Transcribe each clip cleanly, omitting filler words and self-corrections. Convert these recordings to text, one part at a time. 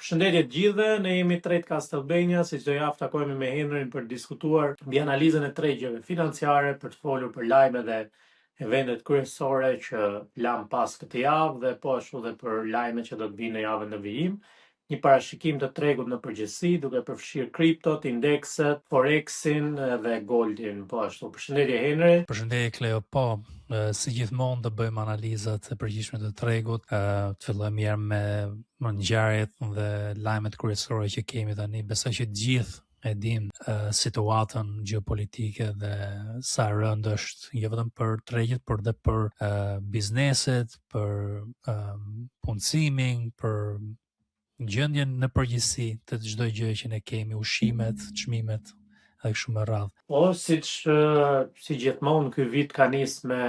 Përshëndetje të gjithëve, ne jemi Trade Castlevania, si çdo javë takohemi me Henrin për të diskutuar mbi analizën e treggjeve financiare, për të folur për lajmet dhe eventet kryesore që lan pas këtë javë dhe po ashtu dhe për lajmet që do të vinë në javën në vijim. Një parashikim të tregut në përgjithësi, duke përfshirë kriptot, indekset, forexin dhe goldin, po ashtu. Përshëndetje Henry. Përshëndetje Kleo, po, si gjithmonë të bëjmë analizat e përgjithshme të tregut, të fillojmë mirë me ngjarjet dhe lajmet kryesore që kemi tani. Besoj që të gjithë e dim situatën gjeopolitike dhe sa rënd është jo vetëm për tregjet, por edhe për bizneset, për punësimin, për gjendjen në përgjithësi të çdo gjë që ne kemi, ushqimet, çmimet dhe kështu me radhë. Po, si gjithmonë ky vit ka nisë me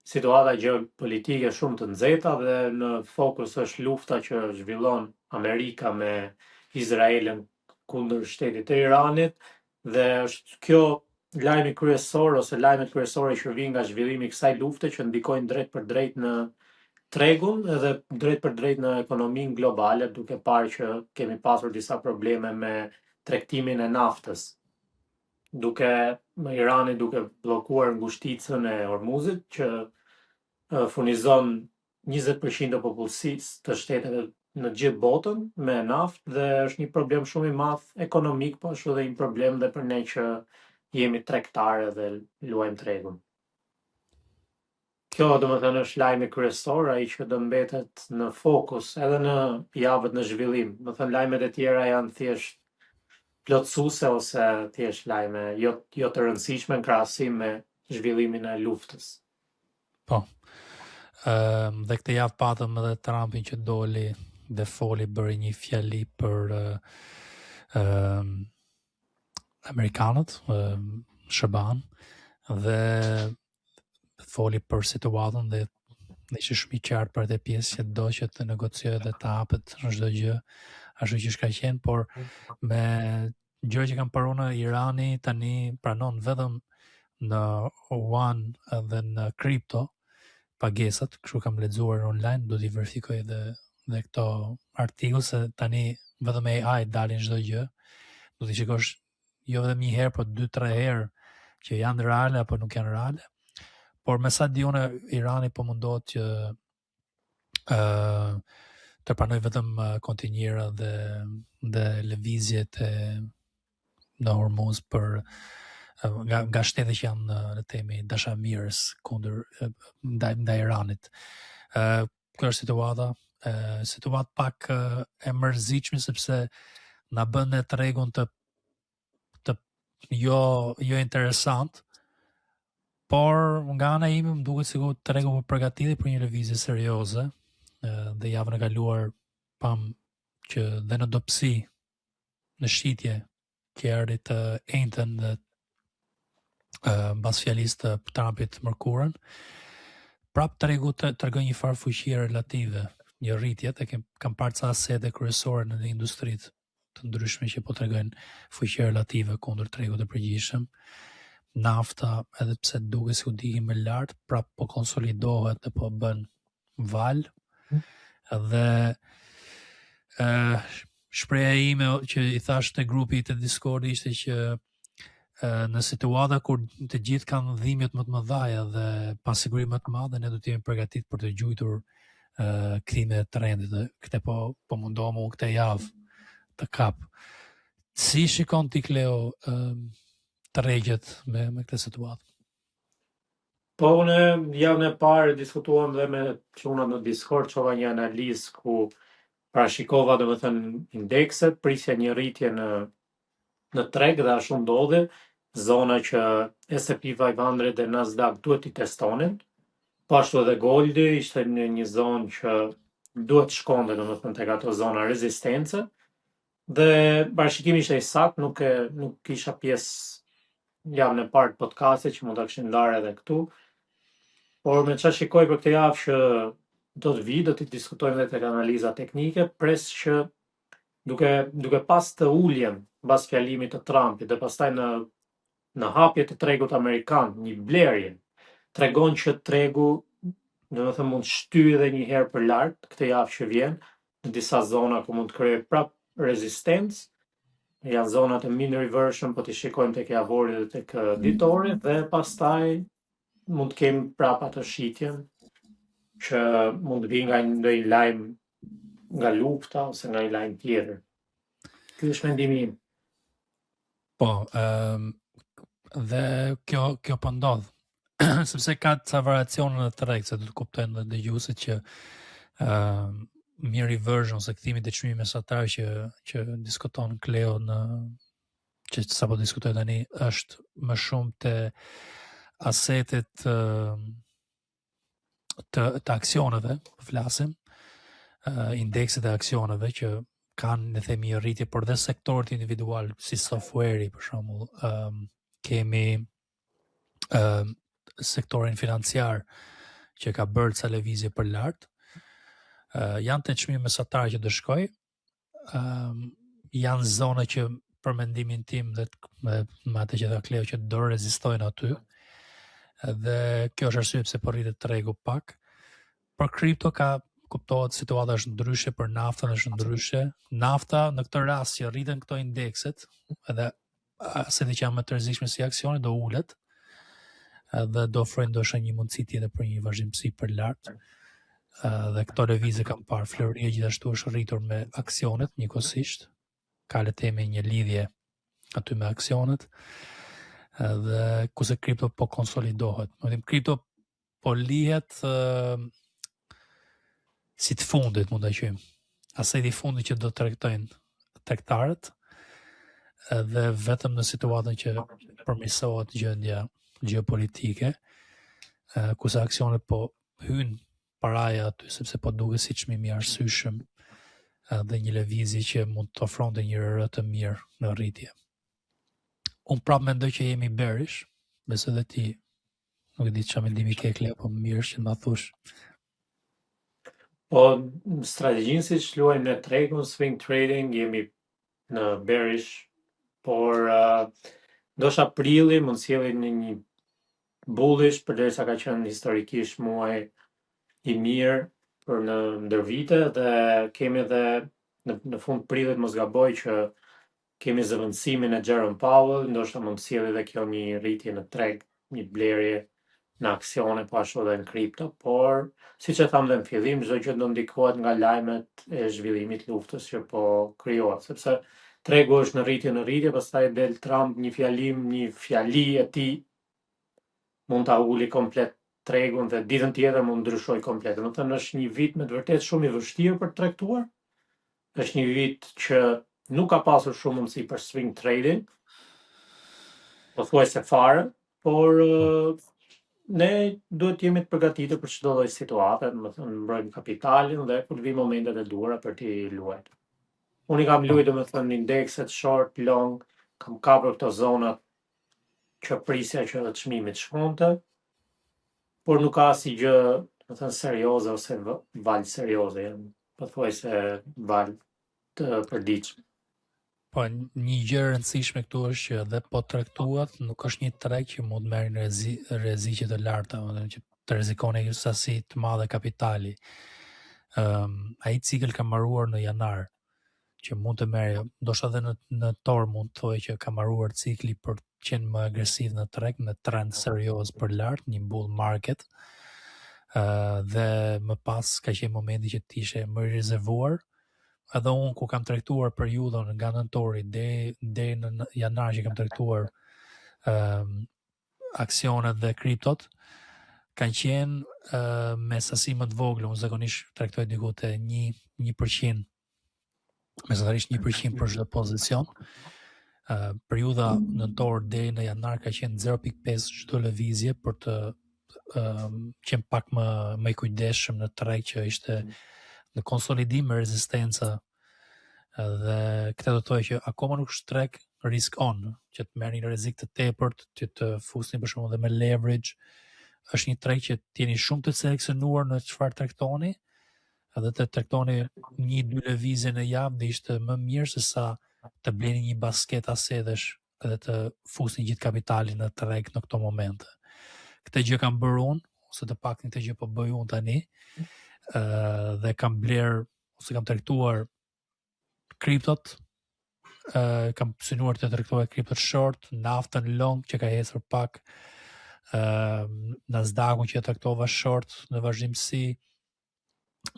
situata gjeopolitike shumë të nxehta dhe në fokus është lufta që zhvillon Amerika me Izraelin kundër shtetit të Iranit dhe është kjo lajmi kryesor ose lajmet kryesore që vijnë nga zhvillimi i kësaj lufte që ndikojnë drejt për drejt në tregun edhe drejt për drejt në ekonominë globale, duke parë që kemi pasur disa probleme me tregtimin e naftës, duke Irani duke bllokuar ngushticën e Hormuzit që furnizon 20% të popullsisë të shteteve në gjithë botën me naftë dhe është një problem shumë i madh ekonomik, po ashtu dhe një problem dhe për ne që jemi tregtarë dhe luajmë tregun. Kjo do më thënë është lajmi kryesor, ai që do mbetet në fokus edhe në javët në zhvillim. Do thënë lajmet e tjera janë thjesht plotësuese ose thjesht lajme jo të rëndësishme në krahasim me zhvillimin e luftës. Po. Dhe këtë javë patëm edhe Trumpin që doli dhe foli, bëri një fjali për amerikanët, Shaban, dhe foli për situatën dhe ishte shumë i qartë për atë pjesë që do që të negociojë dhe të hapet në çdo gjë ashtu që ka qenë, por me gjë që kanë paruar Irani tani pranon vetëm në yuan dhe në kripto pagesat, kështu kam lexuar online, do t'i verifikoj dhe këto artikull se tani vetëm AI dalin çdo gjë, do t'i shikosh jo vetëm një herë, por 2-3 herë që janë reale apo nuk janë reale. Por me sa di unë, Irani po mundohet që të pranoj vetëm kontinjera dhe lëvizjet në Hormuz për nga shtete që janë në temi dashamirës kundër ndaj Iranit. Kjo është situatë pak e mërzitshme sepse na bën ne tregun të jo interesant. Por nga ana ime më duket sikur tregu po përgatitet për një lëvizje serioze dhe javën e kaluar pam që dhe në dobësi në shitje që erdhi të njëjtën dhe mbas fjalisë të Trumpit mërkurën, prap tregu tregon një farë fuqie relative, një rritje, dhe kam parë ca asete kryesore në industritë të ndryshme që po tregojnë fuqie relative kundër tregut të përgjithshëm. Nafta, edhe pse duke si u digi më lart, prap po konsolidohet dhe po bën val. Dhe shpreha ime që i thash te grupi të Discord ishte që në situata kur të gjithë kanë dhimbjet më të mëdha dhe pasiguri më të madhe, ne do të jemi përgatitur për të gjujtur kthimin e trendit. Dhe këtë po mundohem unë këtë javë të kap. Si shikon ti, Kleo, tregjet me këtë situatë? Po, unë javën e parë diskutuam dhe me çunat në Discord, çova një analizë ku parashikova domethënë indekset, prisja një rritje në treg dhe ashtu ndodhi, zona që S&P 500 dhe Nasdaq duhet i testonin, po ashtu edhe goldi ishte në një zonë që duhet shkonte domethënë tek ato zona rezistence dhe parashikimi ishte i saktë, nuk isha pjesë javën e parë të podcastit që mund ta kishim ndarë edhe këtu. Por me çfarë shikoj për këtë javë që do të vi, do të diskutojmë edhe tek analiza teknike, pres që duke pas të uljen mbas fjalimit të Trumpit dhe pastaj në hapje të tregut amerikan, një blerje, tregon që tregu domethënë mund shtyjë edhe një herë për lart këtë javë që vjen në disa zona ku mund të krijojë prap rezistencë, janë zonat e mean reversion, po t'i shikojmë tek javori dhe tek ditori, dhe pastaj mund të kemi prapa të shitjen, që mund të vi nga ndonjë lajm nga lufta ose nga një lajm tjetër. Ky është mendimi im. Po, dhe kjo po ndodh. Sepse ka ca variacione në treg, se do të kuptojnë dhe dëgjuesit që mean reversion ose kthimi te çmimi mesatar që diskuton Kleo që sapo diskutoj tani, është më shumë te asetet të aksioneve, flasim, indekset e aksioneve që kanë, ne themi, rritje, por dhe sektorët individual, si software-i, për shembull, kemi sektorin financiar që ka bërë ca lëvizje për lart, janë të çmimi mesatar që do shkoj, janë zona që për mendimin tim dhe me atë që tha Kleo që do rezistojnë aty, dhe kjo është arsye pse po rritet tregu pak. Për kripto kuptohet situata është ndryshe, për naftën është ndryshe. Nafta në këtë rast që rriten këto indekset, edhe asetet që janë më të rrezikshme si aksioni do ulet, dhe do ofrojnë ndoshta një mundësi tjetër për një vazhdimsi për lart. Dhe këto lëvizje kam parë. Floria gjithashtu është rritur me aksionet njëkohësisht. Ka le të themi një lidhje aty me aksionet. Dhe kurse kripto po konsolidohet. Kripto po lihet si të fundit, mund ta quajmë. Aseti i fundit që do të tregtojnë tregtarët, dhe vetëm në situatën që përmirësohet gjendja gjeopolitike, kurse aksionet po hynë paraja aty, sepse po duket si çmimi i arsyeshëm dhe një lëvizje që mund të ofronte një rrë të mirë në rritje. Unë prapë mendoj që jemi bearish, besoj dhe ti, nuk e di çfarë mendimi ke Kleo, po mirë që ma thush. Po, strategjinë si që luajmë në tregun, swing trading, jemi në bearish, por ndoshta prilli mund sjellë në një bullish, përderisa ka qenë historikisht muaj i mirë për në ndër vite, dhe kemi edhe në fund prillit, mos gaboj, që kemi zëvendësimin e Jerome Powell, ndoshta mund të sjellë edhe kjo një rritje në treg, një blerje në aksione, po ashtu edhe në kripto, por siç e tham dhe në fillim, çdo gjë do ndikohet nga lajmet e zhvillimit të luftës që po krijohet, sepse tregu është në rritje, pastaj del Trump një fjali e tij mund ta uli komplet tregun dhe ditën tjetër mund ndryshoj komplet. Do të thënë është një vit me të vërtetë shumë i vështirë për të tregtuar. Është një vit që nuk ka pasur shumë mundësi për swing trading, pothuajse fare, por ne duhet jemi të përgatitur për çdo lloj situate, do të thënë mbrojmë kapitalin dhe kur vi momentet e duhura për t'i luajtur. Unë i kam luajtur, do të thënë, indekset short, long, kam kapur këto zonat që prisja që dhe çmimit shkonte, por nuk ka si gjë, do të thënë, serioze ose val serioze, janë pothuajse val të përditshëm. Po, një gjë e rëndësishme këtu është që edhe po tregtuat, nuk është një treg që mund merrin rreziqe të larta, që të rrezikoni sasi të madhe kapitali. Ai cikël ka mbaruar në janar, që mund të merrë, ndoshta edhe në tor mund të thojë që ka mbaruar cikli për të qenë më agresiv në treg, në trend serioz për lart, një bull market, dhe më pas ka qenë momenti që të ishe më i rezervuar. Edhe unë ku kam tregtuar periudhën nga nëntori deri në janar që kam tregtuar aksionet dhe kriptot, kanë qenë me sasi më të vogla. Unë zakonisht tregtoj diku te 1%, mesatarisht 1% për çdo pozicion. Periudha nëntor deri në janar ka qenë 0.5 çdo lëvizje për të qenë pak më i kujdesshëm në treg që ishte në konsolidim me rezistenca, dhe këtë do të thojë që akoma nuk është treg risk on, që të merrni rrezik të tepërt, që të fusni për shembull dhe me leverage. Është një treg që t'jeni shumë të seleksionuar në çfarë tregtoni, edhe të tregtoni 1-2 lëvizje në javë dhe ishte më mirë se sa të bleni një basket asetesh edhe të fusni gjithë kapitalin në treg në këto momente. Këtë gjë kam bërë unë, ose të paktën këtë gjë po bëj unë tani, dhe kam bler ose kam tregtuar kriptot, kam synuar të tregtoj kriptot short, naftën long që ka ecur pak, Nasdaqun që e traktova short në vazhdimsi,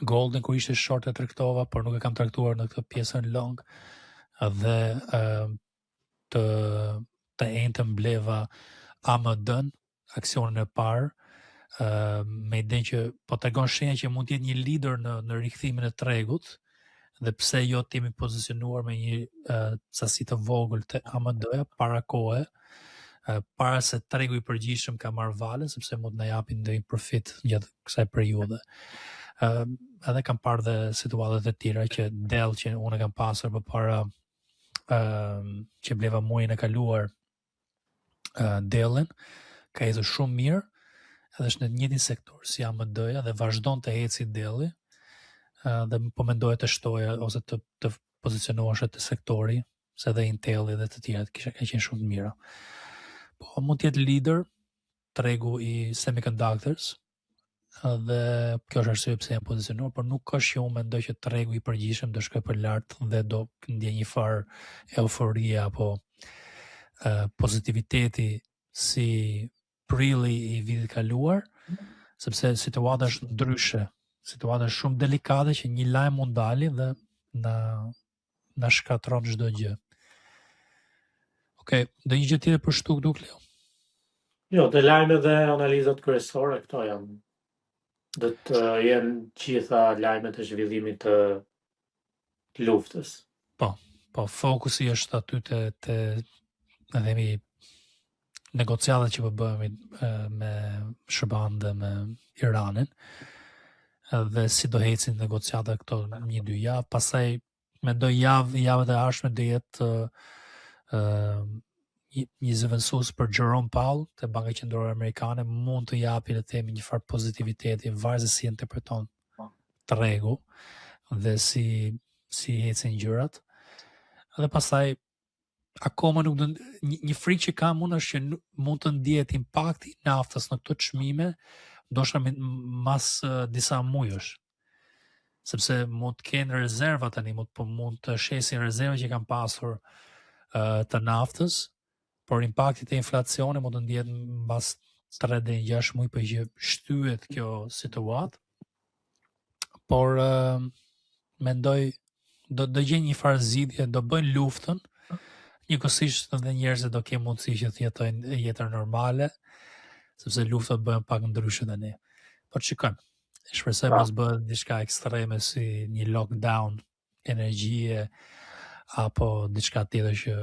Golden kur ishte short e traktova, por nuk e kam traktuar në këtë pjesën long, dhe të entën bleva AMD-n, aksionin e parë, me idenë që po tregon shenja që mund të jetë një lider në rikthimin e tregut, dhe pse jo të jemi pozicionuar me një sasi të vogël të AMD-ja para kohe, para se tregu i përgjithshëm ka marrë valen, sepse mund na japin ndonjë profit gjatë kësaj periudhe. Edhe kam parë dhe situatat e tjera që Dell që unë kam pasur përpara që bleva muajin e kaluar, Dellin ka ecur shumë mirë, edhe është në të njëjtin sektor si AMD-ja dhe vazhdon të ecë Delli, dhe po mendoja të shtoja ose të pozicionohesh te sektori, se dhe Intelli dhe të tjerat ka qenë shumë të mira. Po mund të jetë lider tregu i semiconductors, dhe kjo është arsye pse jam pozicionuar, por nuk është që unë mendoj që tregu i përgjithshëm do shkojë për lart dhe do ndjej një farë euforie apo pozitiviteti si prilli i vitit kaluar, sepse situata është ndryshe, situata është shumë delikate që një lajm mund dali dhe na shkatron çdo gjë. Okej, do një gjë tjetër për shtu këtu, Kleo? Jo, të lajmet dhe analizat kryesore, këto janë. Do të jenë gjitha lajmet e zhvillimit të luftës. Po, fokusi është aty te themi negociatat që po bëhemi me SBA-n dhe me Iranin, dhe si do ecin negociatat këto 1-2 javë, pastaj mendoj javët e ardhshme do jetë një zëvendësues për Jerome Powell te Banka Qendrore Amerikane, mund të japi le të themi një farë pozitiviteti varësisht si interpreton tregu dhe si ecin gjërat. Dhe pastaj akoma nuk do një frikë që kam unë është që mund të ndihet impakti i naftës në këto çmime, ndoshta mas disa muajsh. Sepse mund të kenë rezerva tani, mund të shesin rezerva që kanë pasur të naftës, por impakti të inflacionit mund të ndihet mbas 3 deri 6 muaj për që shtyhet kjo situatë. Por mendoj do gjejnë një farë zgjidhje, do bëjnë luftën, njëkohësisht edhe njerëzit do kenë mundësi që të jetojnë jetër normale, sepse luftat bëhen pak ndryshe tani. Po shikojmë. Shpresoj mos bëhet diçka ekstreme si një lockdown energjie apo diçka tjetër që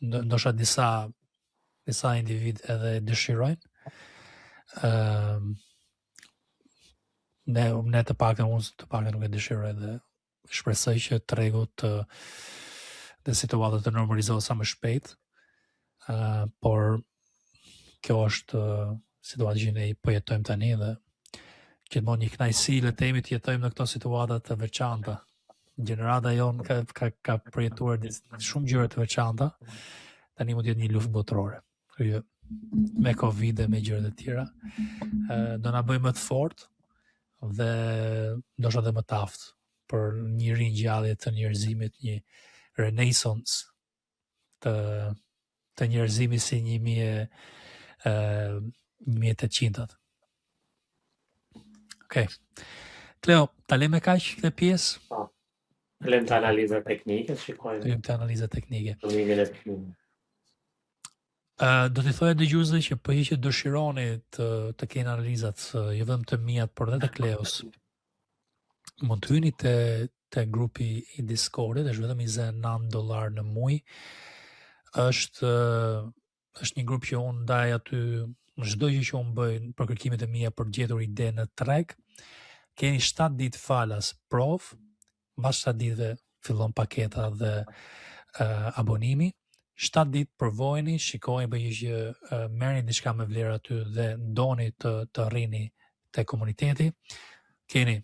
ndoshta disa individ edhe dëshirojnë. Ne të paktën unë nuk e dëshiroj dhe shpresoj që tregu dhe situata të normalizohet sa më shpejt. Por kjo është situata që ne po jetojmë tani dhe gjithmonë një kënaqësi le të themi të jetojmë në këto situata të veçanta. Gjenerata jonë ka përjetuar shumë gjëra të veçanta. Tani mund të jetë një luftë botërore. Me Covid dhe me gjëra të tjera. Do na bëjë më të fortë dhe ndoshta edhe më të aftë për një ringjallje të njerëzimit, një renaissance të njerëzimit si 1800-at. Okej. Kleo, ta lejmë kaq këtë pjesë? Lejmë të analizat teknike, shikojmë. Lejmë të analizat teknike. Teknike. Do t'i thoja dëgjuesve që po që dëshironi të keni analizat jo vetëm të mia, por edhe të Kleos, mund të hyni te grupi i Discordit, është vetëm $29 në muaj. Është një grup që unë ndaj aty çdo gjë që unë bëj për kërkimet e mia për gjetur ide në treg. Keni 7 ditë falas prov, mbas 7 ditëve fillon paketa dhe abonimi. 7 ditë provojeni, shikojeni bëjë që merrni diçka me vlerë aty dhe ndoni të rrini te komuniteti. Keni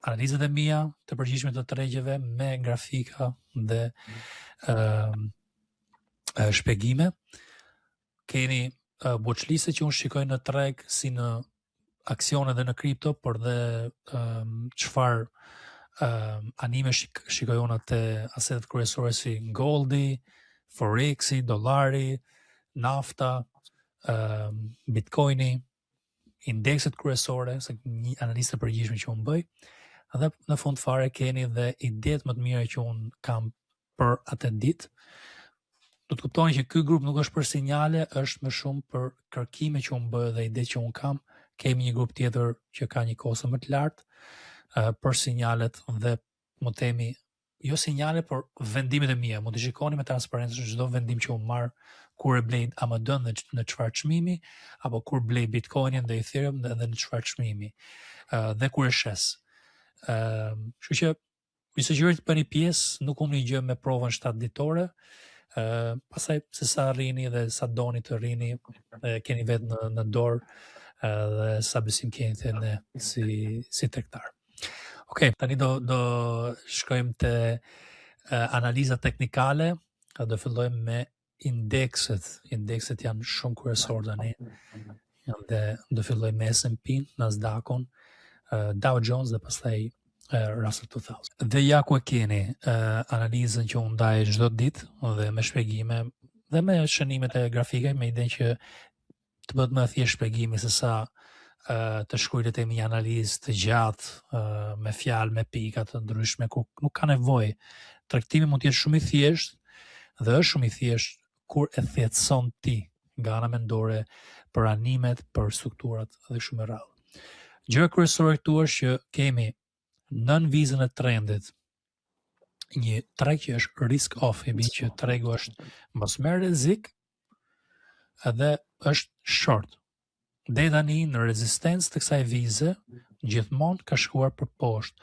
analizat e mia të përgjithshme të tregjeve me grafika dhe shpjegime. Keni watchliste që unë shikoj në treg si në aksione dhe në kripto, por dhe çfarë anime shikojona të asetet kryesore si goldi, forexi, dollari, nafta, bitcoini, indekset kryesore, se një analistë përgjithshme që unë bëj, dhe në fund fare keni dhe idetë më të mira që unë kam për atë ditë. Do të kuptoni që ky grup nuk është për sinjale, është më shumë për kërkime që unë bëj dhe ide që unë kam. Kemi një grup tjetër që ka një kosë më të lartë për sinjalet dhe më themi jo sinjale, por vendimet e mia. Mund të shikoni me transparencë çdo vendim që unë marr, kur e blej AMD në çfarë çmimi, apo kur blej Bitcoinin dhe Ethereum dhe në çfarë çmimi, dhe kur e shes. Kështu që i sugjeroj të bëni pjesë, nuk humni gjë me provën 7 ditore. Pastaj se sa rrini dhe sa doni të rrini, keni vetë në dorë, dhe sa besim keni të ne si tregtar. Okej, tani do shkojmë te analiza teknikale. Do fillojmë me indekset. Indekset janë shumë kryesorë tani. Dhe do fillojmë me S&P, Nasdaqun, Dow Jones dhe pastaj Russell 2000. Dhe ja ku e keni analizën që unë ndaj çdo ditë dhe me shpjegime dhe me shënimet e grafike, me idenë që të bëhet më thjesht shpjegimi se sa të shkruajtë një analizë të gjatë me fjalë, me pika të ndryshme, ku nuk ka nevojë. Tregtimi mund të jetë shumë i thjeshtë dhe është shumë i thjeshtë kur e thjetëson ti nga ana mendore për animet, për strukturat dhe shumë e radhë. Gjëja kryesore këtu është që kemi nën vizën e trendit një treg që është risk off, e bën që tregu është mos merr rrezik edhe është short. Deri tani në rezistencë të kësaj vize gjithmonë ka shkuar për poshtë.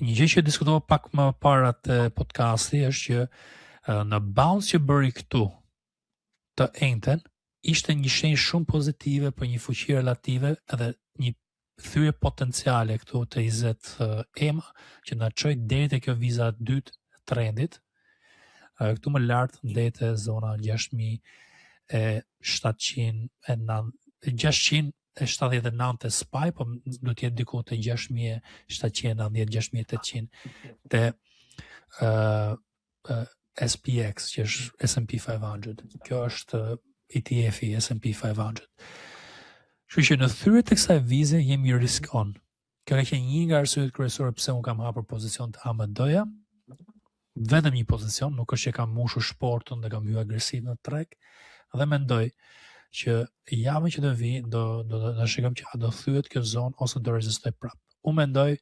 Një gjë që diskutova pak më parë të podcasti është që në bounce që bëri këtu të enten ishte një shenjë shumë pozitive për një fuqi relative edhe një thyje potenciale këtu të 20 EMA që na çoi deri te kjo viza e dytë e trendit. Këtu më lart deri te zona 679 të SPY, po do të jetë diku te 6790, 6800 te SPX, që është S&P 500. Kjo është ETF-i S&P 500. Kështu që në thyrje të kësaj vize jemi risk on. Kjo ka qenë një nga arsyet kryesore pse unë kam hapur pozicion të AMD-ja. Vetëm një pozicion, nuk është që kam mushur shportun dhe kam hyrë agresiv në treg, dhe mendoj që javën që do vi do shikojmë që a do thyet kjo zonë ose do rezistoj prap. Unë mendoj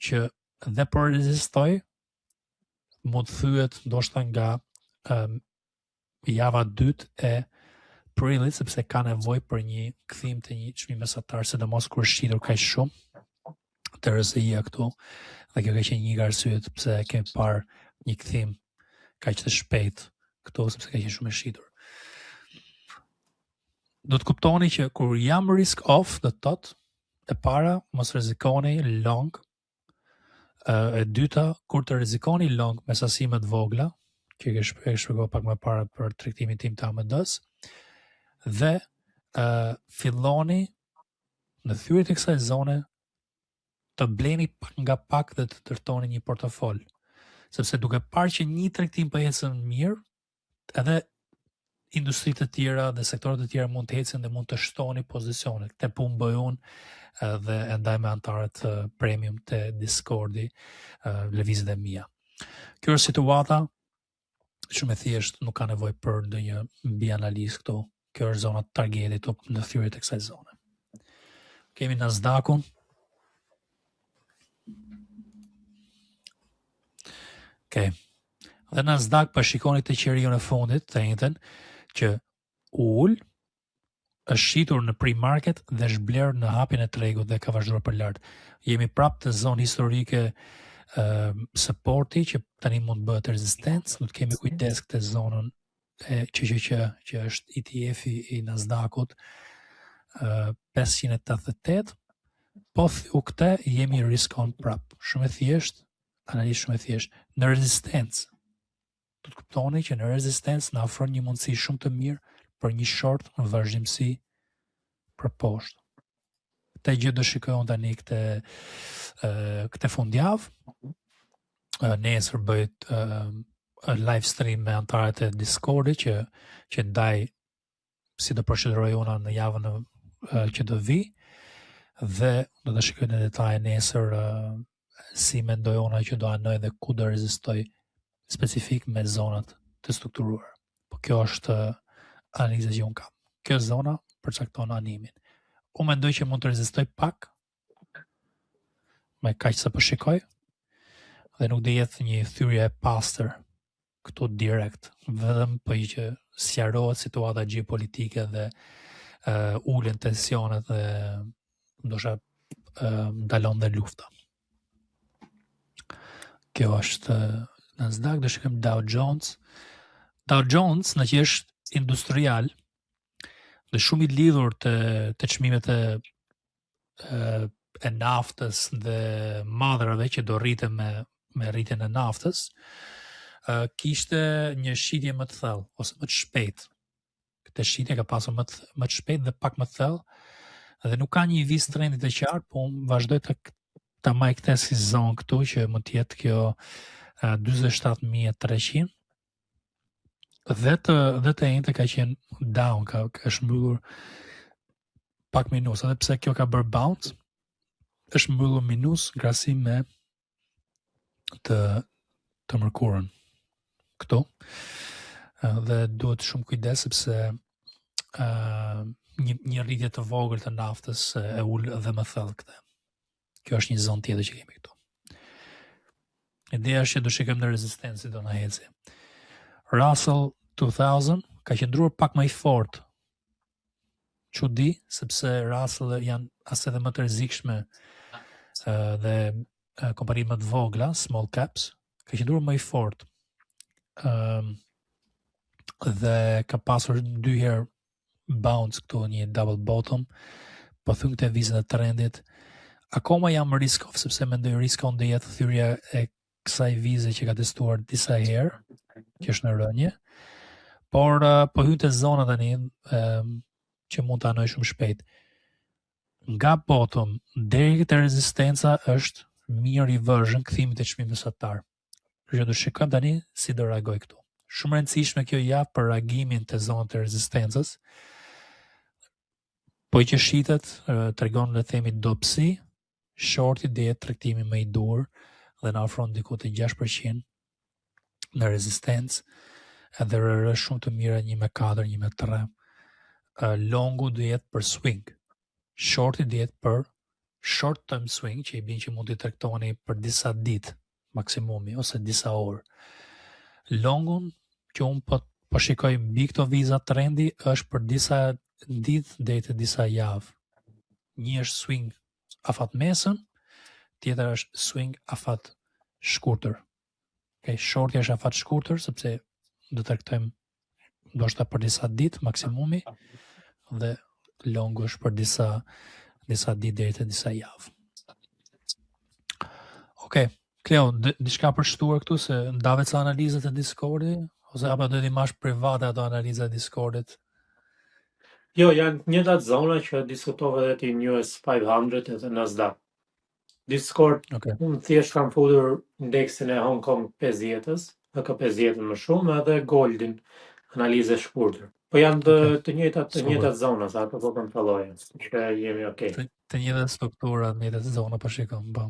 që dhe për rezistoj mund thyet ndoshta nga java 2 e prillit, sepse ka nevojë për një kthim të një çmimi mesatar, sidomos kur është shitur kaq shumë të RSI-ja këtu, dhe kjo ka qenë një nga arsyet pse kemi parë një kthim kaq të shpejt këtu, sepse ka qenë shumë e shitur. Do të kuptoni që kur jam risk off, do të thotë e para mos rrezikoni long, e dyta kur të rrezikoni long me sasi më të vogla, që e shpjegova pak më parë për tregtimin tim të AMD-s, dhe filloni në thyrjet e kësaj zone të bleni pak nga pak dhe të ndërtoni një portofol. Sepse duke parë që një tregtim po ecën mirë, edhe industritë të tjera dhe sektorët të tjera mund të ecën dhe mund të shtoni pozicione. Këtë punë bëj unë dhe e ndaj me antarët premium të Discordi, lëvizjet e mia. Kjo është situata shumë e thjesht, nuk ka nevojë për ndonjë mbi analizë këtu. Kjo është zona targetit në thyrjet e kësaj zone. Kemi Nasdaqun. Okay. Dhe Nasdaq pa shikoni të qeriun e fundit të njëjtën që ul është shitur në pre-market dhe është blerë në hapjen e tregut dhe ka vazhduar për lart. Jemi prapë të zonë historike supporti që tani mund të bëhet rezistencë, do të kemi kujdes këtë zonën që është ETF-i i Nasdaqut 588, po u këtë jemi risk on prap. Shumë e thjesht, analizë shumë e thjesht. Në rezistencë, do të kuptoni që në rezistencë na ofron një mundësi shumë të mirë për një short në vazhdimsi për poshtë. Këtë gjë do shikoj unë tani këtë fundjavë. Nesër bëhet live stream me antarët e Discordit që ndaj si do proceduroj unë në javën që do vi, dhe do të shikoj në detaje nesër si mendoj unë që do anoj dhe ku do rezistoj specifik me zonat të strukturuar. Po kjo është analiza që unë kam. Kjo zona përcakton animin. Unë mendoj që mund të rezistoj pak me kaq sa po shikoj, dhe nuk do jetë një thyrje e pastër këtu direkt, vetëm po që sqarohet situata gjeopolitike dhe ulen tensionet dhe ndoshta ndalon dhe lufta. Kjo është Nasdaq, do shikojmë Dow Jones. Dow Jones në që është industrial dhe shumë i lidhur të çmimet e naftës dhe madrave që do rriten me rritjen e naftës, kishte një shitje më të thellë ose më të shpejtë. Këtë shitje ka pasur më të shpejtë dhe pak më të thellë, dhe nuk ka një vis trendi të qartë, po unë vazhdoj ta maj këtë si zonë këtu që mund të jetë kjo 47.300, dhe të njëjtë ka qenë down, ka shmbyllur pak minus, edhe pse kjo ka bërë bounce, është mbyllur minus në krahasim me të mërkurën këtu, dhe duhet shumë kujdes sepse një rritje të vogël të naftës e ul dhe më thellë këtë. Kjo është një zonë tjetër që kemi këtu. Ideja është që do shikojmë në rezistencë do na heci. Russell 2000 ka qëndruar pak më i fortë. Çudi, sepse Russell janë as edhe më të rrezikshme dhe kompanitë më të vogla, small caps, ka qëndruar më i fortë. Dhe ka pasur 2 herë bounce këtu, një double bottom, po thënë këtë vizën e trendit. Akoma jam riskov, sepse mendoj riskon dhe jetë thyrja e kësaj vize që ka testuar disa herë, që është në rënje, por po hyn te zona tani që mund të anoj shumë shpejt. Nga bottom deri te rezistenca është mirë reversion, kthimi te çmimi mesatar. Kështu do shikojmë tani si do reagoj këtu. Shumë rëndësishme kjo javë për reagimin te zonat e rezistencës. Po që shitet tregon le të themi dobësi, shorti dhe tregtimi më i dur dhe në afron diku të 6% në rezistencë, edhe rërë shumë të mira 1.4, 1.3. Longu dhe jetë për swing, shorti dhe jetë për short term swing, që i bin që mund të trektoni për disa ditë maksimumi ose disa orë. Longun që unë po shikoj mbi këto viza trendi është për disa ditë dhe të disa javë. Një është swing afat mesën, tjetër është swing afat shkurtër. Okay, shorti është afat shkurtër sepse do të tregtojmë ndoshta për disa ditë maksimumi, dhe longu është për disa ditë deri te disa javë. Okej, Kleo, diçka për shtuar këtu se ndave ca analizat e Discordit, ose apo do t'i mash private ato analizat e Discordit? Jo, janë një datë zona që diskutove dhe ti US 500 edhe Nasdaq. Discord, unë thjesht kam futur indeksin e Hong Kong 50-ës, dhe ka 50 më shumë, edhe Goldin, analizë shkurtër. Po janë të njëjtat zona, sa ato po kontrollojnë, që jemi okay. Të njëjtat struktura, të njëjtat zona po shikojmë, po.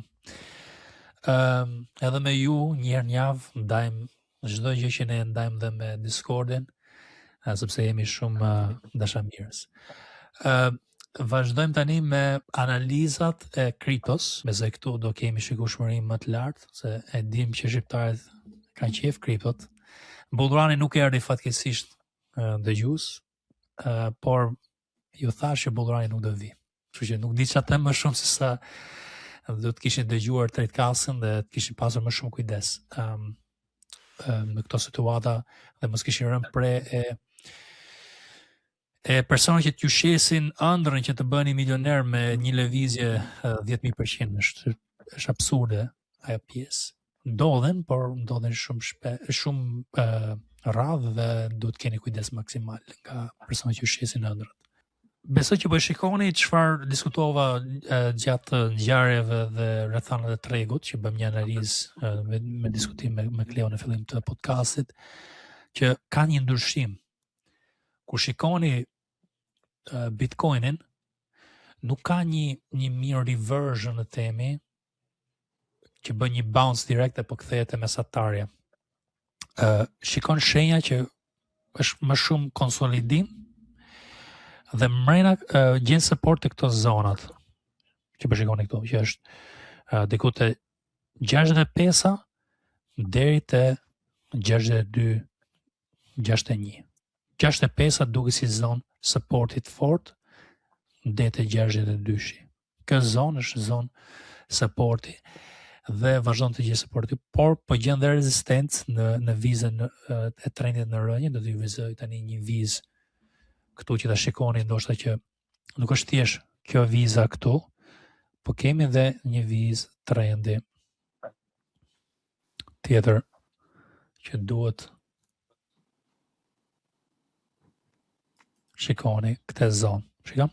Edhe me ju një javë ndajmë çdo gjë që ne ndajmë dhe me Discordin, sepse jemi shumë dashamirës. Vazhdojmë tani me analizat e kriptos, me se këtu do kemi shikueshmëri më të lartë, se e dim që shqiptarët kanë qef kriptot. Bullrani nuk erdhi fatkeqësisht dëgjues, por ju thash që Bullrani nuk do vi. Kështu që nuk di çfarë them më shumë se sa do të kishin dëgjuar Tradecastin dhe të kishin pasur më shumë kujdes në këto situata dhe mos kishin rënë pre e personat që t'ju shesin ëndrrën që të bëni milioner me një lëvizje 10.000%, është absurde ajo pjesë. Ndodhen, por ndodhen shumë radhë dhe duhet keni kujdes maksimal nga personat që ju shesin ëndrrën. Besoj që po shikoni çfarë diskutova gjatë ngjarjeve dhe rrethanave të tregut, që bëm një analizë me diskutim me Kleo në fillim të podcastit, që ka një ndryshim. Kur shikoni Bitcoinin, nuk ka një mirë reversion në temi, që bën një bounce direkt e po kthehet te mesatarja. Shikon shenja që është më shumë konsolidim dhe mrena gjen support të këto zonat që po shikoni këtu, që është diku te 65 deri te 62 61. 65 duket si zonë supportit fort deri te 62. Kjo zonë është zonë supporti dhe vazhdon të gjejë supporti, por po gjen dhe rezistencë në vizën e trendit në rënje. Do t'ju vizoj tani një vizë këtu që ta shikoni, ndoshta që nuk është thjesht kjo viza këtu, po kemi dhe një vizë trendi tjetër që duhet shikoni këtë zonë. Shikam?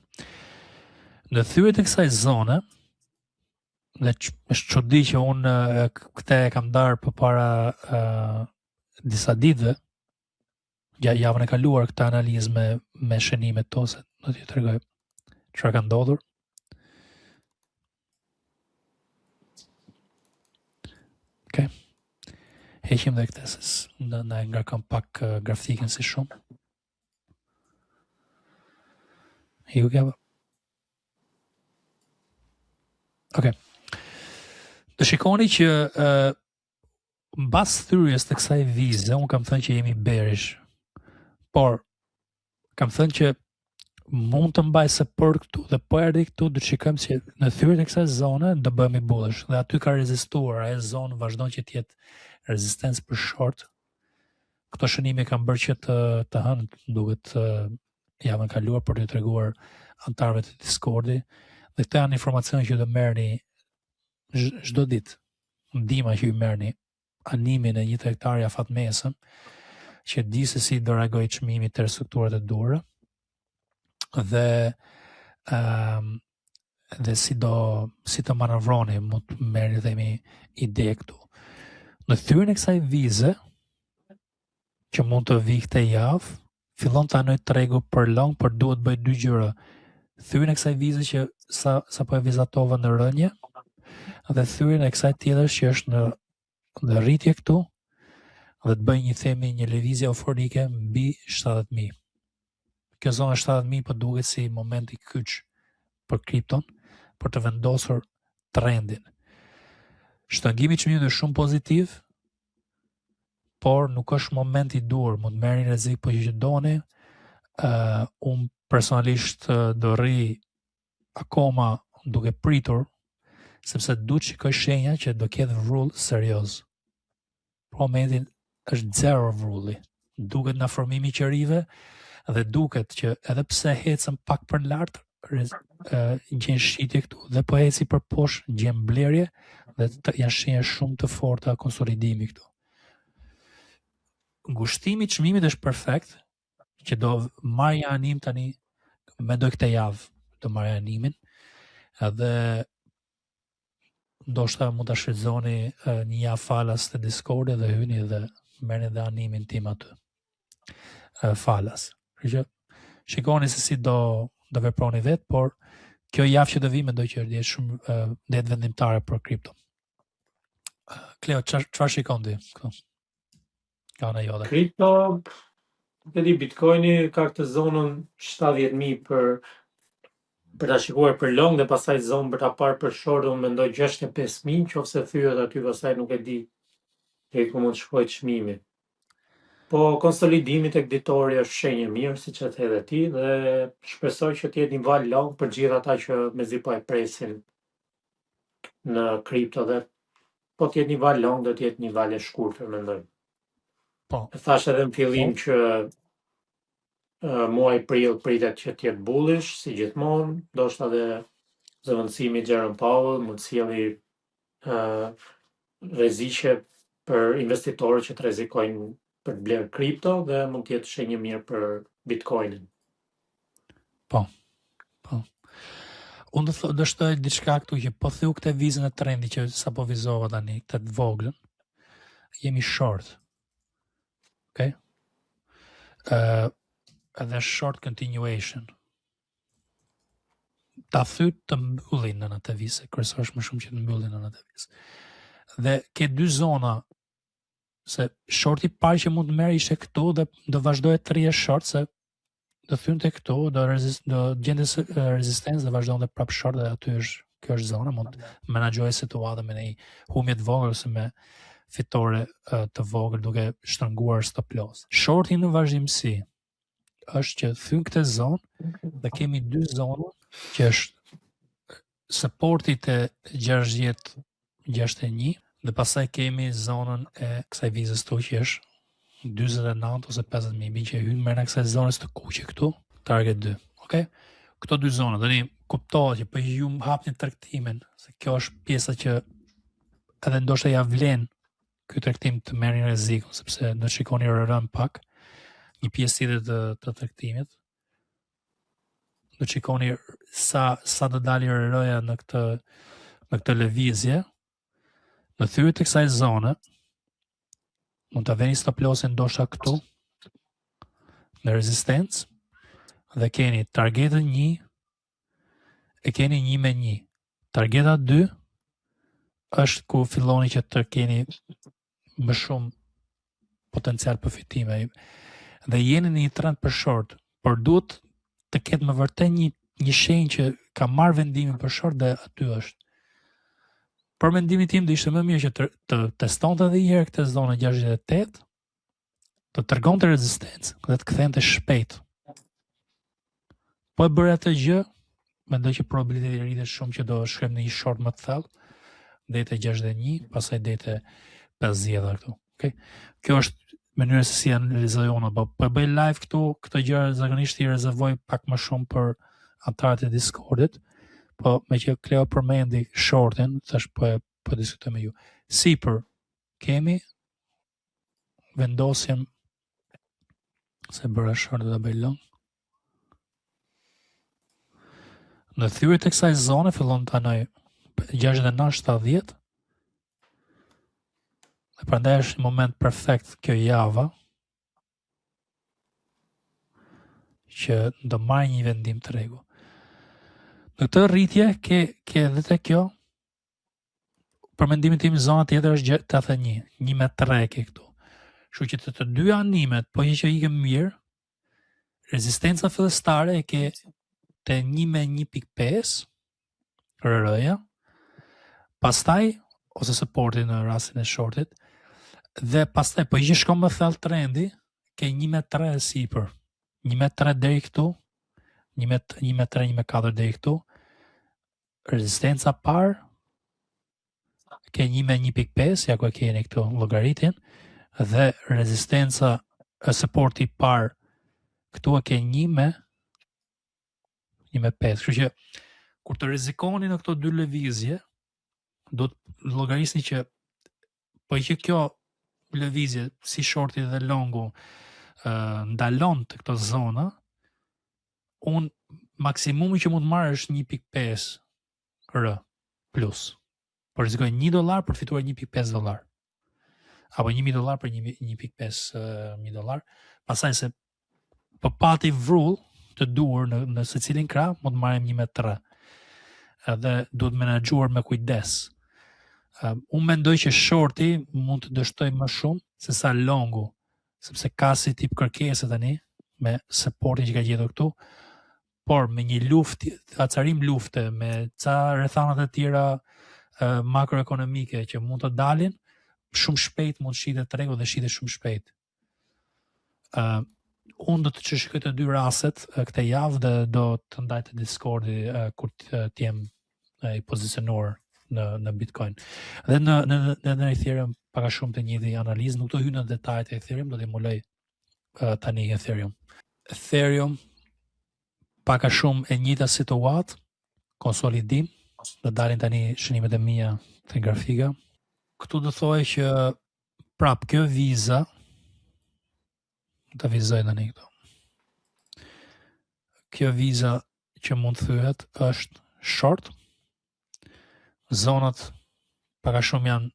Në thyet e kësaj zone, dhe është çudi që unë këtë e kam darë përpara disa ditëve, javën e kaluar këtë analizë me shënimet tose, do t'ju tregoj çfarë ka ndodhur. Okay. Heqim dhe këtë, se na e ngarkon pak grafikën si shumë. Here we go. Okay. Të shikoni që mbas thyrjes të kësaj vize, unë kam thënë që jemi bearish, por kam thënë që mund të mbaj support këtu dhe po erdhi këtu, do të shikojmë që në thyrjen e kësaj zone do bëhemi bullish dhe aty ka rezistuar, ajo zonë vazhdon që të jetë rezistencë për short. Këto shënime kanë bërë që të hënë, duket javën kaluar, për të treguar antarëve të Discordi, dhe këto janë informacione që do merrni çdo ditë. Ndihma që ju merrni animin e një tregtari afatmesëm që di se si do reagojë çmimi të strukturat e duhura dhe si të manovroni, mund të merrni themi ide këtu. Në thyrjen e kësaj vize që mund të vi këtë javë, fillon të anoj tregu për long, por duhet bëj dy gjëra. Thyrjen e kësaj vize që sa po e vizatova në rënje, dhe thyrjen e kësaj tjetër që është në rritje këtu, dhe të bëj një lëvizje euforike mbi 70.000. Kjo zonë 70.000 po duket si momenti kyç për kripton, për të vendosur trendin. Shtrëngimi i çmimit është shumë pozitiv, por nuk është momenti i dur, mund të merrni rrezik po që doni. Unë personalisht do rri akoma duke pritur, sepse duhet shikoj shenja që do ketë vrull serioz. Për momentin është zero vrulli. Duket nga formimi i qerive dhe duket që edhe pse ecën pak për lart, gjen shitje këtu dhe po eci për poshtë, gjen blerje dhe janë shenja shumë të forta konsolidimi këtu. Ngushtimi i çmimit është perfekt, që do marrë anim tani, mendoj këtë javë do marrë animin, edhe ndoshta mund ta shfrytëzoni një javë falas të Discordit dhe hyni dhe merrni dhe animin tim aty. Falas. Kështu shikoni se si do veproni vet, por kjo javë që do vi mendoj që është shumë det vendimtare për kripto. Kleo, çfarë shikon ti këtu? Ka në jote. Kripto, di Bitcoini ka këtë zonën 70.000 për ta shikuar për long dhe pastaj zonë për ta parë për short, unë mendoj 65.000, nëse thyet aty pastaj nuk e di deri ku mund të shkojë çmimi. Po konsolidimi tek ditori është shenjë mirë, siç e the edhe ti, dhe shpresoj që të jetë një val long për gjithë ata që mezi po e presin në kripto, dhe po të jetë një val long, do të jetë një val e shkurtër, mendoj. Po. Thash edhe në fillim që muaj prill pritet që të jetë bullish, si gjithmonë, ndoshta edhe zëvendësimi i Jerome Powell mund të sjellë rreziqe për investitorët që të rrezikojnë për të blerë kripto, dhe mund të jetë shenjë mirë për Bitcoinin. Po. Unë do shtoj diçka këtu që po thiu këtë vizën e trendi që sapo vizova tani, këtë të voglën, jemi short. Okay? Edhe short continuation. Ta thyt të mbyllin në atë vizë, kryesisht më shumë që të mbyllin në atë vizë. Dhe ke dy zona, se shorti parë që mund të merë ishte këtu dhe do vazhdoj të rrje short, se do thynte këtu, do gjende rezistencë dhe vazhdojnë dhe prapë short dhe aty kjo është zona, mund të menaxhojë situatën me një humje të vogël ose me fitore të vogël duke shtrënguar stop loss. Shorti në vazhdimsi është që thyn këtë zonë dhe kemi dy zona që është supporti të 60-61 dhe pastaj kemi zonën e kësaj vizës këtu që është 49 ose 50.000 që hyn merr në kësaj zonës të kuqe këtu, target 2. Okay? Këto dy zona, tani kuptohet që po ju hapni tregtimin, se kjo është pjesa që edhe ndoshta ja vlen ky tregtim të merrni rrezikun, sepse do shikoni rërën pak një pjesë tjetër të tregtimit. Do shikoni sa do dalë rëroja në këtë lëvizje. Në thyrje të kësaj zone mund të veni stop lossin ndoshta këtu në rezistencë dhe keni targetën 1 e keni 1-1. Targeta 2 është ku filloni që të keni më shumë potencial përfitime dhe jeni në një trend për short, por duhet të ketë më vërtet një shenjë që ka marrë vendimin për short dhe aty është. Për mendimin tim do ishte më mirë që të testonte edhe një herë këtë zonë 68, të tregonte rezistencë dhe të kthente shpejt. Po e bëre atë gjë, mendoj që probabiliteti rritet shumë që do shkojmë në një short më të thellë, deri te 61, pastaj deri te 50 këtu. Okay? Kjo është mënyra se si analizoj unë, po e bëj live këtu, këtë gjë zakonisht I rezervoj pak më shumë për anëtarët e Discordit, po me që Kleo përmendi shortin, thash po diskutoj me ju. Sipër kemi vendosjem se bëra short dhe bëj long. Në thyrje të kësaj zone fillon të anoj 69-70 dhe prandaj është një moment perfekt kjo java që do marrë një vendim të rregull. Në këtë rritje ke edhe te kjo, për mendimin tim zona tjetër është 81, 1.3 ke këtu. Kështu që të dy animet, po që ikën mirë, rezistenca fillestare e ke te 1.1.5 RR-ja, pastaj ose supporti në rastin e shortit, dhe pastaj po që shkon më thellë trendi, ke 1.3 sipër, 1.3 deri këtu, 1.3, 1.4 deri këtu, rezistenca parë, ke 1.1.5, ja ku e keni këtu llogaritin, dhe rezistenca supporti parë, këtu e ke 1.5. Kështu që kur të rrezikoni në këto dy lëvizje, do të llogarisni që po që kjo lëvizje si shorti dhe longu ndalon të këto zona, unë maksimumi që mund marrë është 1.5 R plus. Por rrezikoj $1 për fituar $1.5. Apo $1.000 për 1.5 $1. Pastaj se po pati vrull të duhur në secilin krah, mund të marrim 1.3. Edhe duhet menaxhuar me kujdes. Unë mendoj që shorti mund të dështoj më shumë se sa longu, sepse ka si tip kërkese tani me supportin që ka gjetur këtu, por me një luftë, acarim lufte me ca rrethanat e tjera makroekonomike që mund të dalin, shumë shpejt mund shitet tregu dhe shitet shumë shpejt. Unë do të shikoj të dy rastet këtë javë dhe do të ndaj të Discordi kur të jem I pozicionuar në Bitcoin. Dhe në Ethereum paka shumë të njëjtë analizë, nuk do hy në detajet e Ethereum, do të emuloj tani Ethereum. Ethereum paka shumë e njëjta situatë, konsolidim, do dalin tani shënimet e mia të grafika. Këtu do thoj që prap kjo viza ta vizoj tani këtu. Kjo viza që mund thyhet është short, zonat paka shumë janë,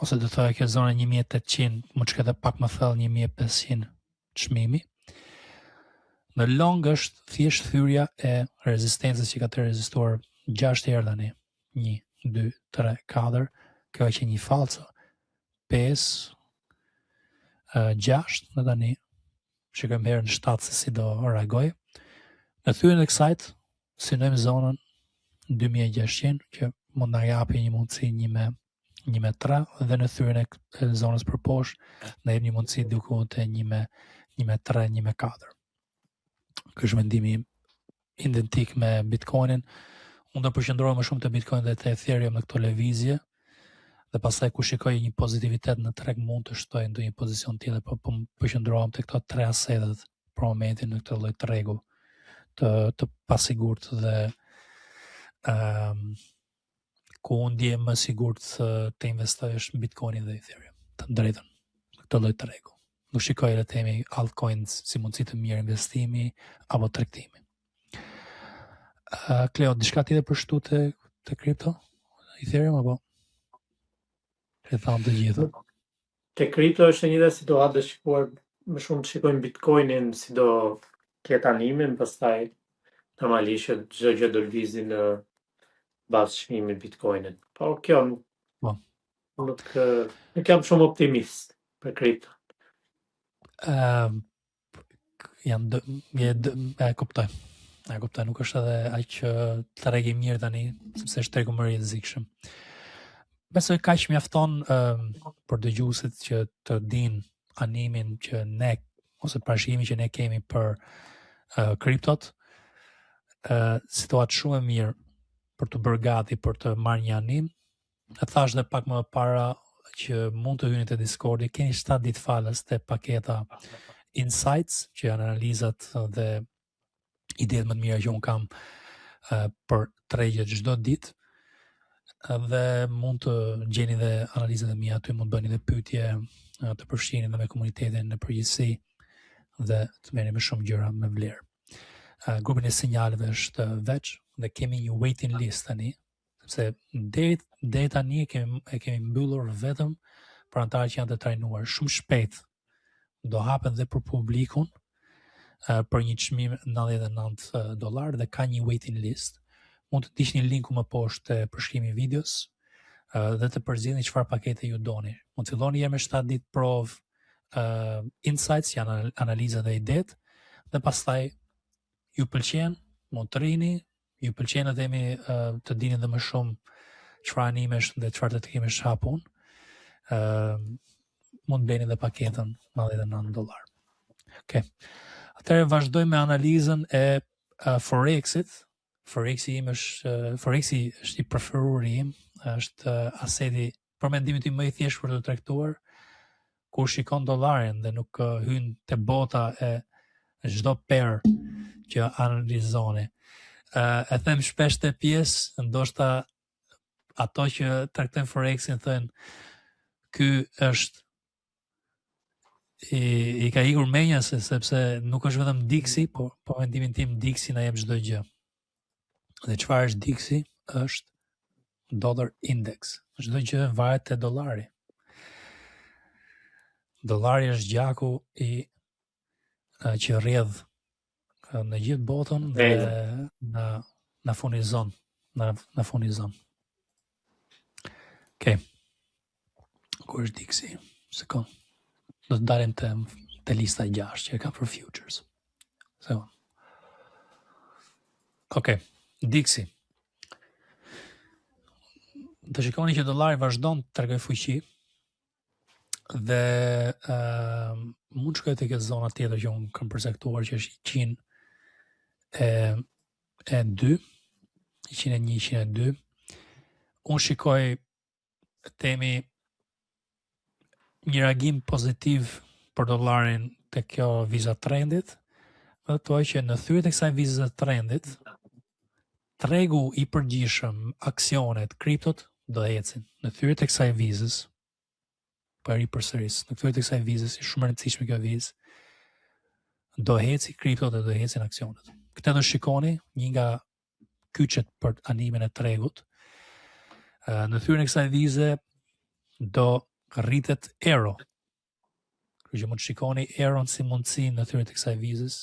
ose do thoya kjo zona 1800, më çka pak më thellë 1500 çmimi. Në long është thjesht thyrja e rezistencës që ka të rezistuar 6 herë tani. 1, 2, 3, 4, kjo që një falco. 5, 6 në tani. Shikojmë herë në 7 se si do reagoj. Në thyrjen e kësajt, synojmë zonën 2600 që mund na japi një mundësi 1 me 3 dhe në thyrjen e zonës përposhtë na jep një mundësi diku te 1 me 3, 1 me 4. Ky është mendimi identik me Bitcoinin. Unë do përqendrohem më shumë te Bitcoin dhe te Ethereum në këto lëvizje. Dhe pastaj ku shikoj një pozitivitet në treg mund të shtoj ndonjë pozicion tjetër, po përqendrohem te këto 3 asetet për momentin në këtë lloj tregu të pasigurt dhe ku unë ndjehem më sigurt të investoj është në Bitcoinin dhe Ethereum, të drejtën, në këtë lloj tregu. Nuk shikoj le të themi altcoins si mundësi të mirë investimi apo tregtimi. Kleo, diçka tjetër për shtu te kripto? Ethereum apo? E thamë të gjitha. Te kripto është një dhe si do hadë shikuar më shumë të shikojmë Bitcoinin si do ketë animin, pastaj normalisht çdo gjë do lëvizi në bazë çmimit Bitcoinin. Po kjo nuk jam shumë optimist për kripto. E kuptoj, nuk është edhe aq treg i mirë tani, sepse është tregu më i rrezikshëm. Besoj kaq mjafton për dëgjuesit që të dinë animin që ne ose parashikimin që ne kemi për kriptot, situatë shumë e mirë për të bërë gati për të marrë një anim. E thash dhe pak më para që mund të hyni te Discordi, keni 7 ditë falas te paketa Insights, që janë analizat dhe idetë më të mira që unë kam për tregjet çdo ditë. Dhe mund të gjeni dhe analizat e mia aty, mund bëni dhe pyetje të përfshiheni dhe me komunitetin në përgjithësi dhe të merrni më shumë gjëra me vlerë. Grupin e sinjaleve është veç dhe kemi një waiting list tani, sepse deri tani e kemi mbyllur vetëm për anëtarët që janë të trajnuar. Shumë shpejt do hapen dhe për publikun për një çmim $99 dhe ka një waiting list. Mund të ndiqni linku më poshtë te përshkrimi i videos dhe të përzgjidhni çfarë pakete ju doni. Mund të filloni me 7 ditë provë Insights, janë analiza dhe idetë, dhe pastaj ju pëlqen, mund të rrini, ju pëlqen të dini dhe më shumë çfarë animesh dhe çfarë të kemi hapun. Mund bëni dhe paketën $99. Okej. Atëherë vazhdojmë me analizën e Forexit. Forexi është i preferuar im, është aseti për mendimin tim më i thjeshtë për të tregtuar, kur shikon dollarin dhe nuk hyn te bota e çdo per që analizoni. E them shpesh te pjesë, ndoshta ato që trajtojnë Forexin thënë ky është i ka ikur menja sepse nuk është vetëm Dixi, po mendimin tim Dixi na jep çdo gjë. Dhe çfarë është Dixi? Është dollar index. Çdo gjë varet te dollari. Dollari është gjaku që rrjedh në gjithë botën dhe na furnizon, Okej. Ku është Dixi? Sekond. Do të dalim te lista 6 që e kam për futures. Okej. Dixi. Të shikoni që dollari vazhdon të tregoj fuqi dhe mund të shkojë te kjo zona tjetër që unë kam përcaktuar që është 102, 102. Unë shikoj temi një reagim pozitiv për dollarin te kjo viza trendit, dhe thuaj që në thyrjet e kësaj vize trendit, tregu i përgjithshëm, aksionet, kriptot do ecin në thyrjet e kësaj vizës. Për i përsëris, në thyrjet e kësaj vizës, është shumë e rëndësishme kjo vizë, do eci kriptot dhe do ecin aksionet. Këtë do shikoni, një nga kyçet për animin e tregut. Në thyrën e kësaj vize do rritet euro. Kështu që mund të shikoni euron si mundësi në thyrën e kësaj vizes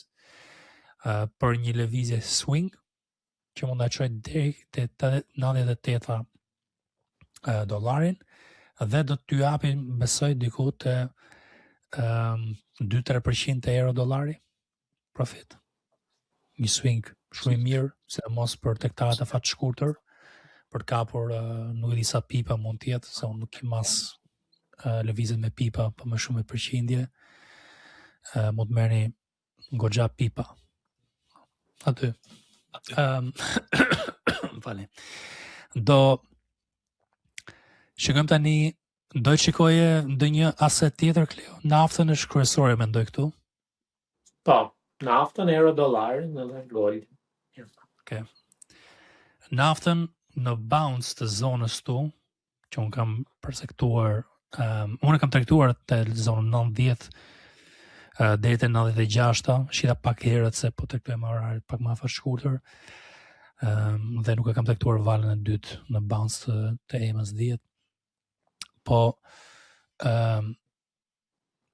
për një lëvizje swing që mund ta çojë deri te 98 dollarin dhe do t'ju japin besoj diku te 2-3% të euro dollari profit. Një swing shumë i mirë, sidomos për tregtarët e fat shkurtër, për të kapur nuk e di sa pipa mund të jetë, se unë nuk i mas lëvizjet me pipa, po më shumë me përqindje. Mund të merrni goxha pipa. Aty. Fali. Do shikojmë tani, do të shikoje ndonjë aset tjetër, Kleo? Naftën është kryesore, mendoj këtu. Po, naftën, euro, dollarin edhe gold. Okay. Naftën në bounce të zonës tu, që unë kam përsektuar, unë kam tregtuar të zonën 90 deri te 96, shita pak herët se po tregtojmë oraret pak më afër shkurtër. Dhe nuk e kam tregtuar valën e dytë në bounce të EMAS 10. Po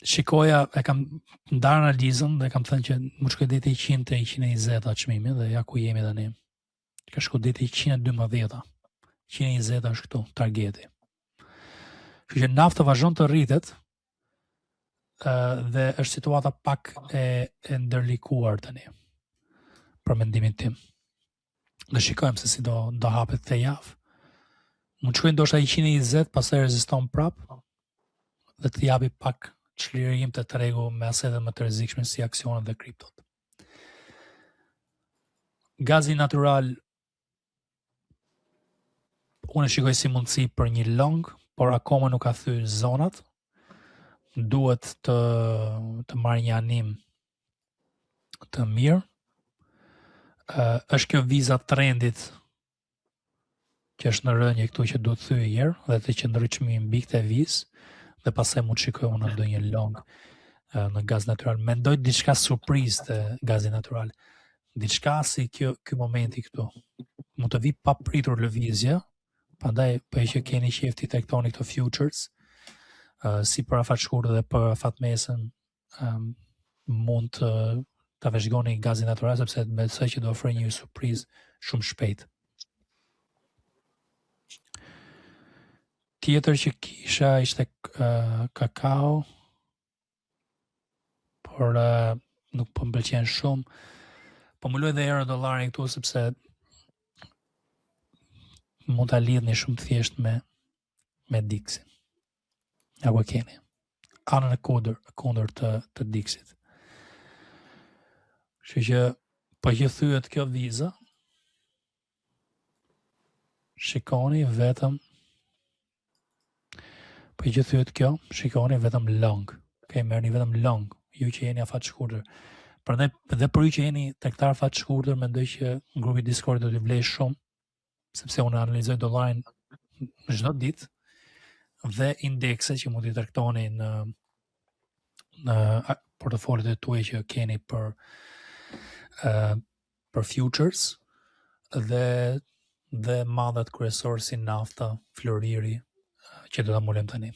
shikoja, e kam ndarë analizën dhe kam thënë që më shkoj deri te 100 te 120 çmimi dhe ja ku jemi tani. Ka shku deri te 112. 120 është këtu targeti. Kështu që nafta vazhdon të rritet dhe është situata pak e ndërlikuar tani, për mendimin tim. Dhe shikojmë se si do hapet këtë javë. Mund të shkojë ndoshta 120, pastaj reziston prap dhe të japi pak çlirim të tregu me asetet më të rrezikshme si aksionet dhe kriptot. Gazi natyral unë e shikoj si mundësi për një long, por akoma nuk ka thyer zonat. Duhet të marrë një anim të mirë. Është kjo viza trendit që është në rënje këtu që duhet thyej herë dhe të qëndroj çmimi mbi këtë vizë dhe pastaj mund të shikoj unë ndonjë long në gaz natyral. Mendoj diçka surprizë të gazi natyral. Diçka si ky momenti këtu. Mund të vi pa pritur lëvizje, prandaj po që keni qejf të tregtoni këto futures, si për afat shkurtër dhe për afat mesën, mund të ta vëzhgoni gazin natyral sepse besoj që do ofrojë një surprizë shumë shpejt. Tjetër që kisha ishte kakao, por nuk po më pëlqen shumë. Po më luaj dhe euro dollarin këtu sepse mund ta lidhni shumë thjesht me Dixin. Ja ku e keni. Anën e kundër të Dixit. Kështu që po që thyet kjo viza, shikoni vetëm long. Okay, merrni vetëm long, ju që jeni afat shkurtër. Prandaj dhe për ju që jeni tregtar afat shkurtër, mendoj që grupi Discord do t'i vlej shumë, sepse unë analizoj dollarin çdo ditë dhe indekset që mund t'i tregtoni në portofolet e tuaja që keni për futures dhe madhat kryesor si nafta, floriri, që do ta mulem tani.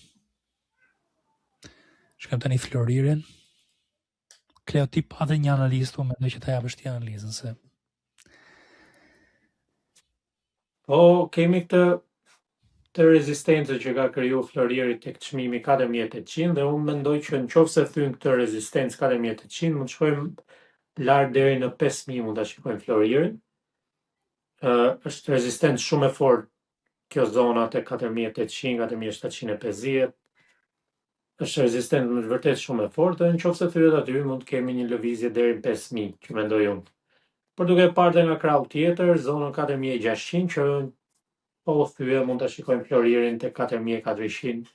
Shkojmë tani floririn. Kleo, ti patë një analistë, mendoj që ta japësh ti analizën se. Po, kemi këtë rezistencë që ka kriju floriri tek çmimi 4800 dhe unë mendoj që nëse thyn këtë rezistencë 4800, mund të shkojmë lart deri në 5000, mund ta shikojmë floririn. Është rezistencë shumë e fortë kjo zona te 4800, 4750. Është rezistencë në vërtet shumë e fortë, nëse thyet aty mund të kemi një lëvizje deri në 5000, që mendoj unë. Por duke parë nga krau tjetër, zonën 4600 që po thye, mund ta shikojmë floririn te 4400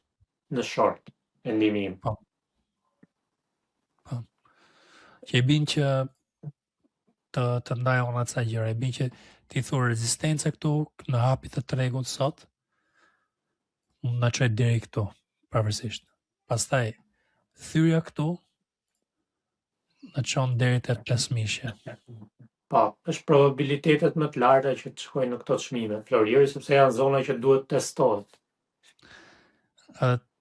në short, mendimi im. Po. Që e bin që të ndaj ona ca gjëra, e bin që ti thua rezistenca këtu në hapit të tregut sot, mund na çojë deri këtu, pavarësisht. Pastaj thyrja këtu na çon deri te 5000. është probabilitetet më të larta që të shkojnë në këto çmime floriri, sepse janë zona që duhet testohet.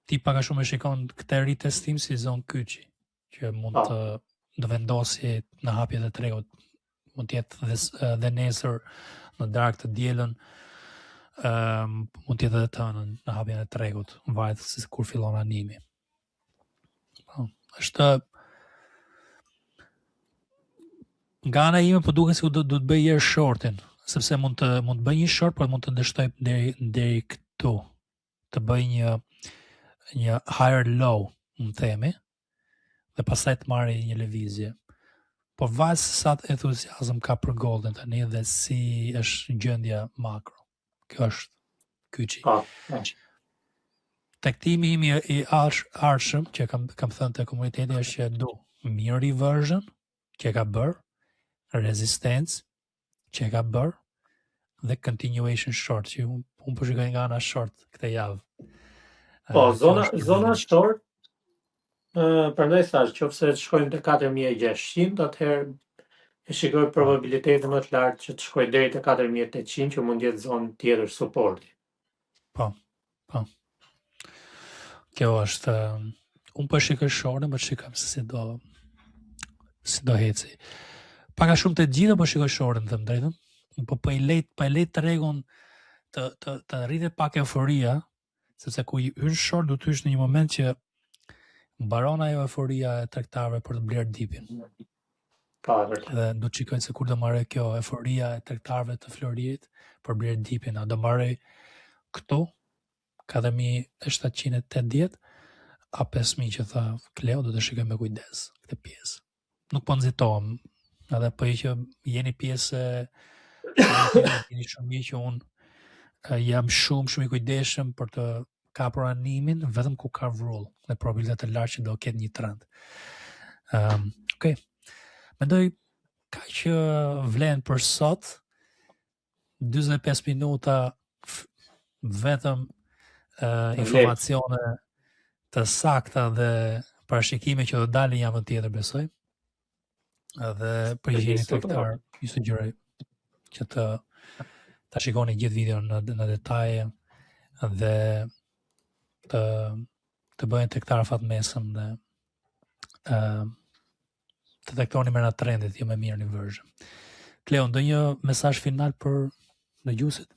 Ti pak a shumë e shikon këtë ritestim si zonë kyçi, që mund të vendosi në hapjet e tregut, mund të jetë dhe nesër në darkë të dielën, mund të jetë edhe të hënën në hapjen e tregut, varet se kur fillon animi. Është nga ana ime po duket se do të bëj herë shortin, sepse mund të bëj një short, por mund të ndështoj deri këtu, të bëj një higher low, më themi, dhe pastaj të marrë një lëvizje. Po varet se sa entuziazëm ka për Golden tani dhe si është gjendja makro. Kjo është kyçi. Tektimi im i arshëm që kam thënë te komuniteti është që du mirë reversion që ka bërë, resistance që ka bërë dhe continuation short që unë po shikoj nga ana short këtë javë. Zona short, prandaj thash, qofse të shkojmë te 4600, atëherë e shikoj probabilitetin më të lartë që të shkoj deri te 4800, që mund jetë zonë tjetër suporti. Po. Kjo është, unë po shikoj shortin, po shikoj se si do heci. Pak a shumë të gjitha po shikoj shortin, thëmë drejtën. Po i lejt të regun të rritet pak euforia, sepse ku i hyn short do të hysh në një moment që mbaron ajo euforia e tregtarëve për të blerë dipin. Dhe do të shikoj se kur do marrë kjo euforia e tregtarëve të Floririt për blerë dipin, a do marrë këtu 4780 a 5000 që tha Kleo, do të shikoj me kujdes këtë pjesë. Nuk po nxitohem, edhe po që jeni pjesë jeni shumë mirë që unë jam shumë i kujdesshëm për të kapur animin vetëm ku ka vrull dhe probabilitet të lartë që do ketë një trend. Okej. Mendoj kaq vlen për sot. 45 minuta vetëm informacione të sakta dhe parashikime që do dalin javën tjetër, besoj. Dhe për gjeni tregtar, ju sugjeroj që ta shikoni gjithë videon në detaje dhe të bëhen tregtar fatmesëm dhe të tektoni me nga trendit, jo me mirë një version. Kleo, ndonjë mesazh final për dëgjuesit?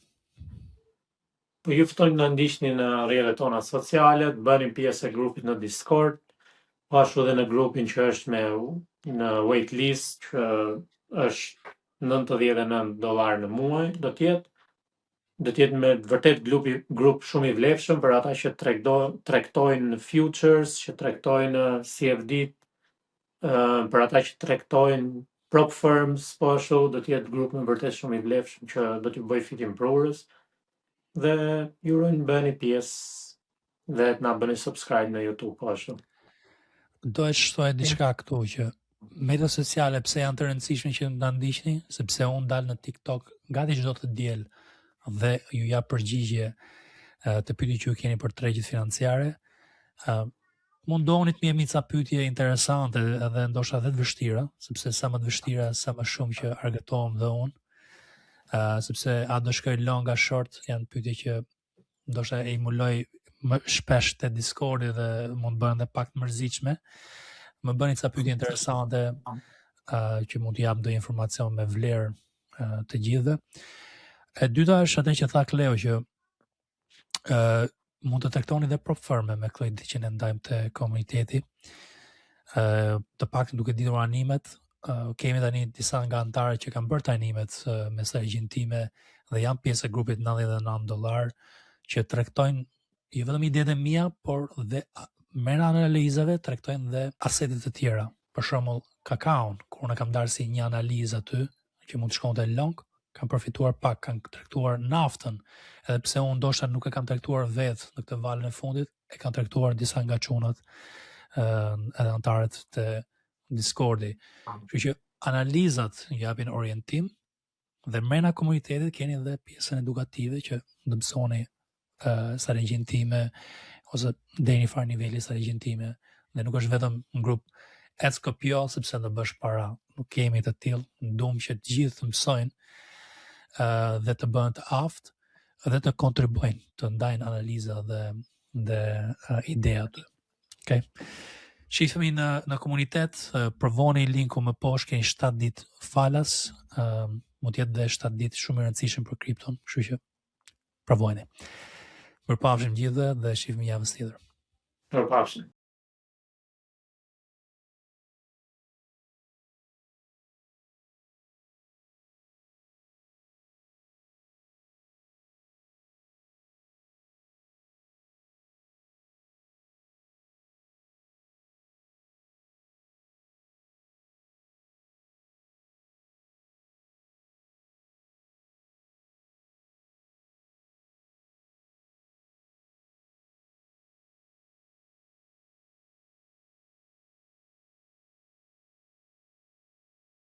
Po ju ftojmë në ndiqni në rrjetet tona sociale, të bëni pjesë e grupit në Discord, ashtu edhe në grupin që është në waitlist, që është $99 në muaj, do të jetë me vërtet grup shumë i vlefshëm për ata që tregtojnë futures, që tregtojnë CFD, për ata që tregtojnë prop firms, po ashtu do të jetë grup me vërtet shumë i vlefshëm që do t'ju bëj fitim prurës. Dhe ju urojmë bëni pjesë dhe të na bëni subscribe në YouTube, po ashtu. Do e shtoj diçka këtu që mediat sociale pse janë të rëndësishme që na ndiqni, sepse unë dal në TikTok gati çdo të diel dhe ju jap përgjigje të pyetjeve që ju keni për tregjet financiare. Mundoni të më jepni ca pyetje interesante edhe ndoshta edhe të vështira, sepse sa më të vështira sa më shumë që argëtohem dhe unë. Sepse a do shkoj long a short janë pyetje që ndoshta e imuloj më shpesh te Discordi dhe mund bëhen edhe pak të mërzitshme. Më bëni ca pyetje interesante që mund të jap ndonjë informacion me vlerë të gjithëve. E dyta është atë që tha Kleo që mund të tektoni dhe prop firme me këtë ide që ne ndajmë te komuniteti. Të paktën duke ditur animet, kemi tani disa nga antarët që kanë bërë tanimet me strategjinë time dhe janë pjesë e grupit $99 që tregtojnë jo vetëm idetë mia, por dhe me analizave tregtojnë dhe asetet të tjera. Për shembull, kakaon, kur unë kam darë si një analizë aty që mund të shkonte long, kam përfituar pak, kanë tregtuar naftën, edhe pse unë ndoshta nuk e kam tregtuar vetë në këtë valën e fundit, e kanë tregtuar disa nga çunat edhe antarët të Discordi. Kështu që analizat japin orientim dhe mrena komunitetit keni edhe pjesën edukative që do mësoni strategjinë time ose deri në farë niveli strategjinë time, dhe nuk është vetëm një grup ec kopjo sepse do bësh para. Nuk kemi të tillë, duam që të gjithë të mësojnë dhe të bëhen të aftë dhe të kontribuojnë, të ndajnë analiza dhe ide aty. Okay. Shifemi në komunitet, provoni linku më poshtë, keni 7 ditë falas, mund të jetë dhe 7 ditë shumë e rëndësishme për kripton, kështu që provojeni. Mirupafshim gjithë dhe shifemi javën tjetër. Mirupafshim.